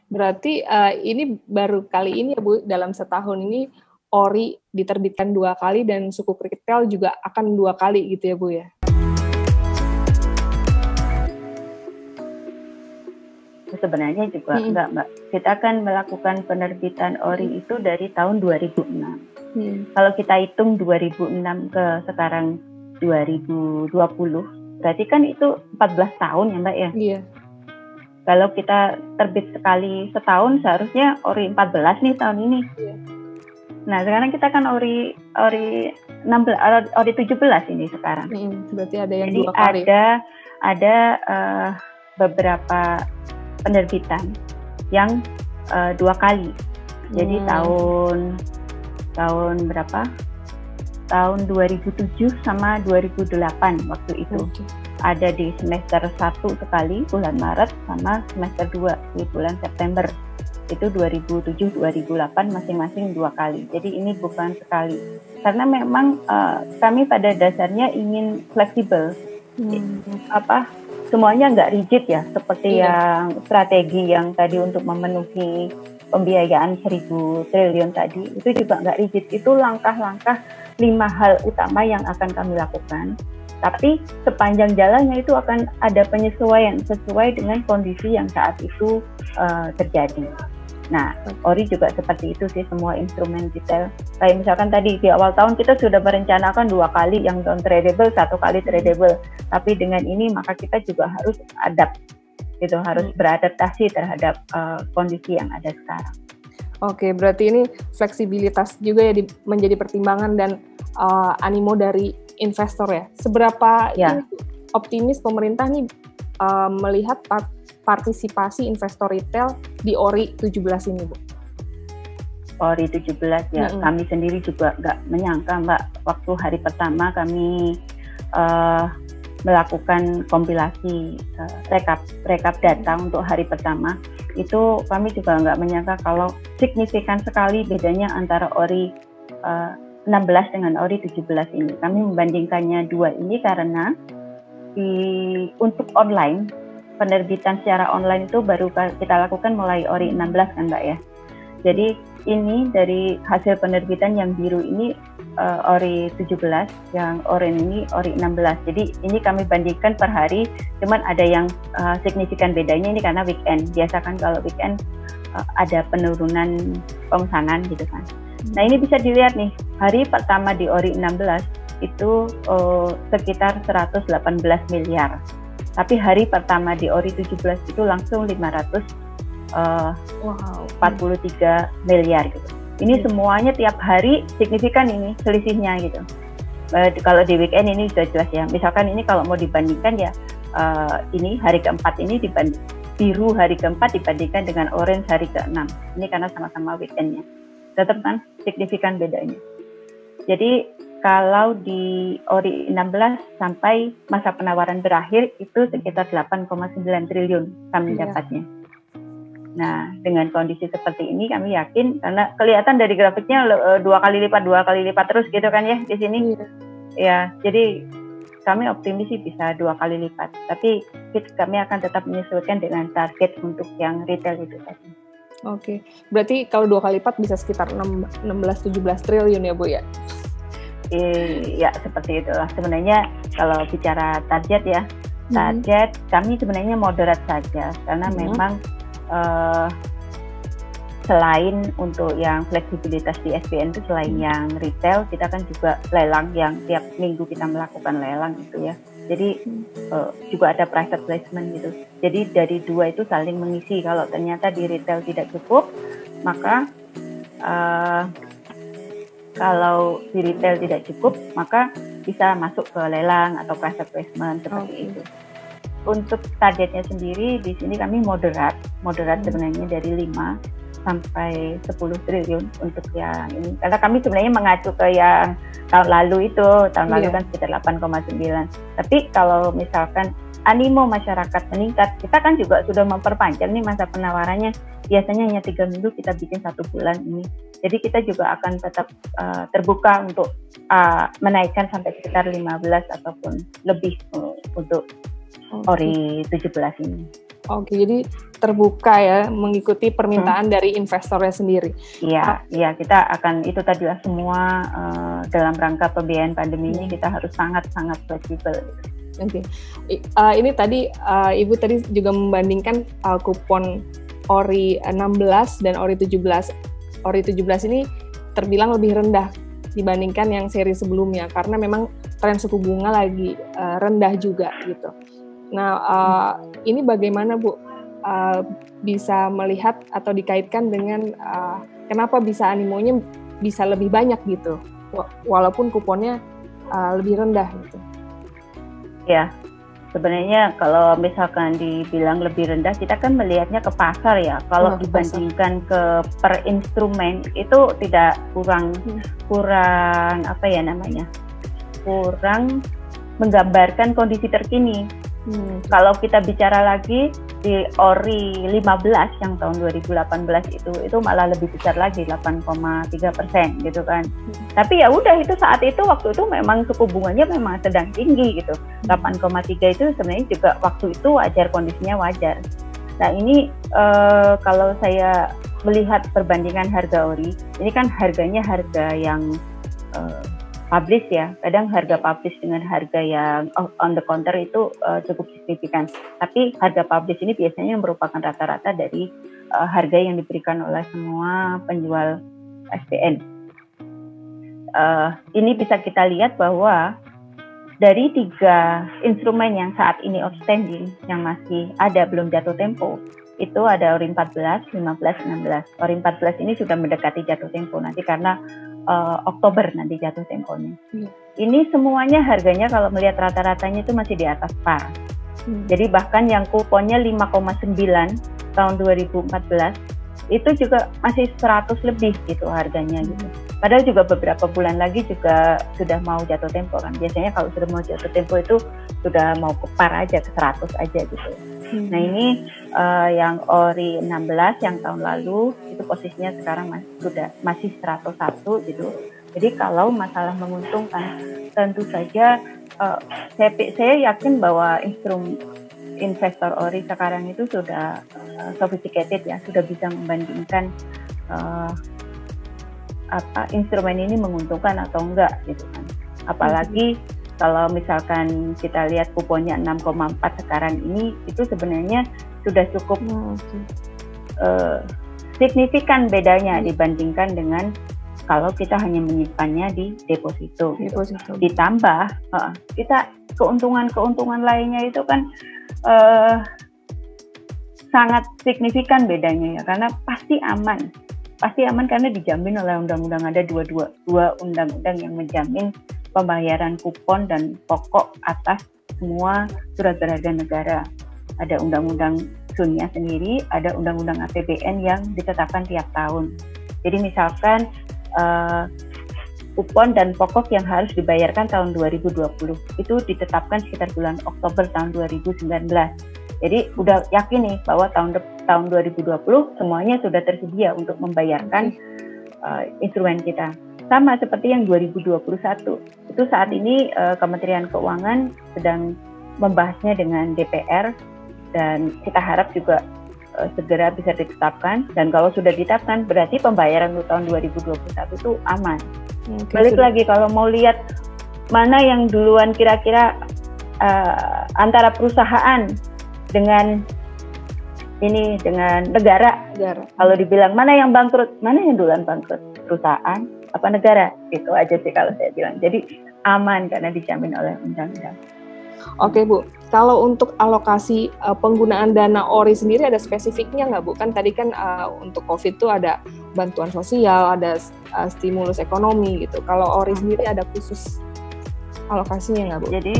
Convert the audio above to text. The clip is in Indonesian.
Berarti ini baru kali ini ya Bu, dalam setahun ini ori diterbitkan 2 kali dan sukuk retail juga akan 2 kali gitu ya Bu ya? Sebenarnya juga enggak Mbak. Kita kan melakukan penerbitan ori itu dari tahun 2006. Kalau kita hitung 2006 ke sekarang 2020, berarti kan itu 14 tahun ya Mbak ya? Iya. Kalau kita terbit sekali setahun, seharusnya ori 14 nih tahun ini. Iya. Nah, sekarang kita kan ori 16, ori 17 ini sekarang. Berarti ada yang jadi 2 kali. Ada beberapa penerbitan yang 2 kali. Jadi tahun berapa? Tahun 2007 sama 2008 waktu itu. Ada di semester 1 sekali bulan Maret sama semester 2 di bulan September. Itu 2007-2008 masing-masing 2 kali. Jadi ini bukan sekali. Karena memang kami pada dasarnya ingin fleksibel. Semuanya nggak rigid ya, seperti yang strategi yang tadi untuk memenuhi pembiayaan 1.000 triliun tadi, itu juga nggak rigid. Itu langkah-langkah 5 hal utama yang akan kami lakukan. Tapi sepanjang jalannya itu akan ada penyesuaian sesuai dengan kondisi yang saat itu terjadi. Nah, ori juga seperti itu sih, semua instrumen retail. Kayak misalkan tadi di awal tahun kita sudah merencanakan 2 kali yang non tradable, 1 kali tradable. Tapi dengan ini maka kita juga harus adapt, gitu, harus beradaptasi terhadap kondisi yang ada sekarang. Oke, berarti ini fleksibilitas juga ya menjadi pertimbangan dan animo dari investor ya. Seberapa optimis pemerintah nih melihat partisipasi investor retail di ori 17 ini, Bu? Ori 17 ya, kami sendiri juga nggak menyangka Mbak, waktu hari pertama kami melakukan kompilasi rekap data untuk hari pertama, itu kami juga nggak menyangka kalau signifikan sekali bedanya antara ori 16 dengan ori 17 ini. Kami membandingkannya 2 ini karena untuk online, penerbitan secara online itu baru kita lakukan mulai ori 16 kan Mbak ya. Jadi ini dari hasil penerbitan yang biru ini ori 17, yang oranye ini ori 16. Jadi ini kami bandingkan per hari, cuman ada yang signifikan bedanya ini karena weekend. Biasa kan kalau weekend ada penurunan pemesanan gitu kan. Nah ini bisa dilihat nih, hari pertama di ori 16 itu sekitar 118 miliar. Tapi hari pertama di ori 17 itu langsung 543 miliar gitu. Ini semuanya tiap hari signifikan ini selisihnya gitu. Kalau di weekend ini sudah jelas ya. Misalkan ini kalau mau dibandingkan ya, ini hari keempat ini biru hari keempat dibandingkan dengan orange hari ke-6. Ini karena sama-sama weekendnya. Tetap kan signifikan bedanya. Jadi kalau di ori 16 sampai masa penawaran berakhir itu sekitar 8,9 triliun kami dapatnya. Nah, dengan kondisi seperti ini kami yakin, karena kelihatan dari grafiknya 2 kali lipat terus gitu kan ya di sini. Ya, jadi kami optimis sih bisa 2 kali lipat. Tapi kami akan tetap menyesuaikan dengan target untuk yang retail itu tadi. Oke, berarti kalau 2 kali lipat bisa sekitar 16-17 triliun ya Bu ya? Ya seperti itulah. Sebenarnya kalau bicara target ya, target kami sebenarnya moderat saja karena memang selain untuk yang fleksibilitas di SBN itu, selain yang retail, kita kan juga lelang yang tiap minggu kita melakukan lelang gitu ya. Jadi juga ada private placement gitu. Jadi dari 2 itu saling mengisi. Kalau ternyata di retail tidak cukup, maka kalau di retail tidak cukup, maka bisa masuk ke lelang atau private placement seperti itu. Untuk targetnya sendiri di sini kami moderat sebenarnya dari 5 sampai 10 triliun untuk yang ini. Karena kami sebenarnya mengacu ke yang tahun lalu itu, lalu kan sekitar 8,9. Tapi kalau misalkan animo masyarakat meningkat, kita kan juga sudah memperpanjang nih masa penawarannya. Biasanya hanya 3 minggu, kita bikin 1 bulan ini. Jadi kita juga akan tetap terbuka untuk menaikkan sampai sekitar 15 ataupun lebih untuk ori 17 ini. Oke, jadi terbuka ya mengikuti permintaan dari investornya sendiri. Iya, kita akan itu tadilah semua dalam rangka pembiayaan pandemi ini kita harus sangat-sangat fleksibel. Oke, ini tadi Ibu tadi juga membandingkan kupon ORI 16 dan ORI 17. ORI 17 ini terbilang lebih rendah dibandingkan yang seri sebelumnya karena memang tren suku bunga lagi rendah juga gitu. Nah, ini bagaimana Bu bisa melihat atau dikaitkan dengan kenapa bisa animonya bisa lebih banyak gitu, walaupun kuponnya lebih rendah gitu? Ya, sebenarnya kalau misalkan dibilang lebih rendah, kita kan melihatnya ke pasar ya. Kalau dibandingkan ke per instrumen itu tidak kurang apa ya namanya, kurang menggambarkan kondisi terkini. Kalau kita bicara lagi di ORI 15 yang tahun 2018 itu malah lebih besar lagi 8,3% gitu kan. Tapi ya udah itu saat itu waktu itu memang suku bunganya memang sedang tinggi gitu. 8,3 itu sebenarnya juga waktu itu wajar, kondisinya wajar. Nah ini kalau saya melihat perbandingan harga ORI, ini kan harganya harga yang publish ya, kadang harga publish dengan harga yang on the counter itu cukup signifikan. Tapi harga publish ini biasanya merupakan rata-rata dari harga yang diberikan oleh semua penjual SPN. Ini bisa kita lihat bahwa dari 3 instrumen yang saat ini outstanding, yang masih ada belum jatuh tempo, itu ada ORI 14, 15, 16. ORI 14 ini sudah mendekati jatuh tempo nanti karena Oktober nanti jatuh temponya. Ini semuanya harganya kalau melihat rata-ratanya itu masih di atas par. Jadi bahkan yang kuponnya 5,9 tahun 2014 itu juga masih 100 lebih gitu harganya gitu. Padahal juga beberapa bulan lagi juga sudah mau jatuh tempo kan. Biasanya kalau sudah mau jatuh tempo itu sudah mau ke par aja, ke 100 aja gitu. Nah ini yang ORI 16 yang tahun lalu itu posisinya sekarang masih 101 gitu. Jadi kalau masalah menguntungkan, tentu saja saya yakin bahwa investor ORI sekarang itu sudah sophisticated ya, sudah bisa membandingkan instrumen ini menguntungkan atau enggak gitu kan. Apalagi kalau misalkan kita lihat kuponnya 6,4 sekarang ini, itu sebenarnya sudah cukup signifikan bedanya dibandingkan dengan kalau kita hanya menyimpannya di deposito. Ditambah kita keuntungan lainnya itu kan sangat signifikan bedanya ya, karena pasti aman karena dijamin oleh undang-undang, ada dua undang-undang yang menjamin pembayaran kupon dan pokok atas semua surat berharga negara. Ada undang-undang SUNYA sendiri, ada undang-undang APBN yang ditetapkan tiap tahun. Jadi misalkan kupon dan pokok yang harus dibayarkan tahun 2020 itu ditetapkan sekitar bulan Oktober tahun 2019. Jadi udah yakin nih bahwa tahun 2020 semuanya sudah tersedia untuk membayarkan instrumen kita. Sama seperti yang 2021, itu saat ini Kementerian Keuangan sedang membahasnya dengan DPR dan kita harap juga segera bisa ditetapkan, dan kalau sudah ditetapkan berarti pembayaran untuk tahun 2021 itu aman. Balik lagi kalau mau lihat mana yang duluan kira-kira antara perusahaan dengan negara. Kalau dibilang mana yang bangkrut, mana yang duluan bangkrut, perusahaan apa negara, itu aja sih kalau saya bilang. Jadi aman karena dijamin oleh undang-undang. Oke Bu, kalau untuk alokasi penggunaan dana ORI sendiri ada spesifiknya nggak Bu? Kan tadi kan untuk COVID itu ada bantuan sosial, ada stimulus ekonomi gitu. Kalau ORI sendiri ada khusus alokasinya nggak Bu? Jadi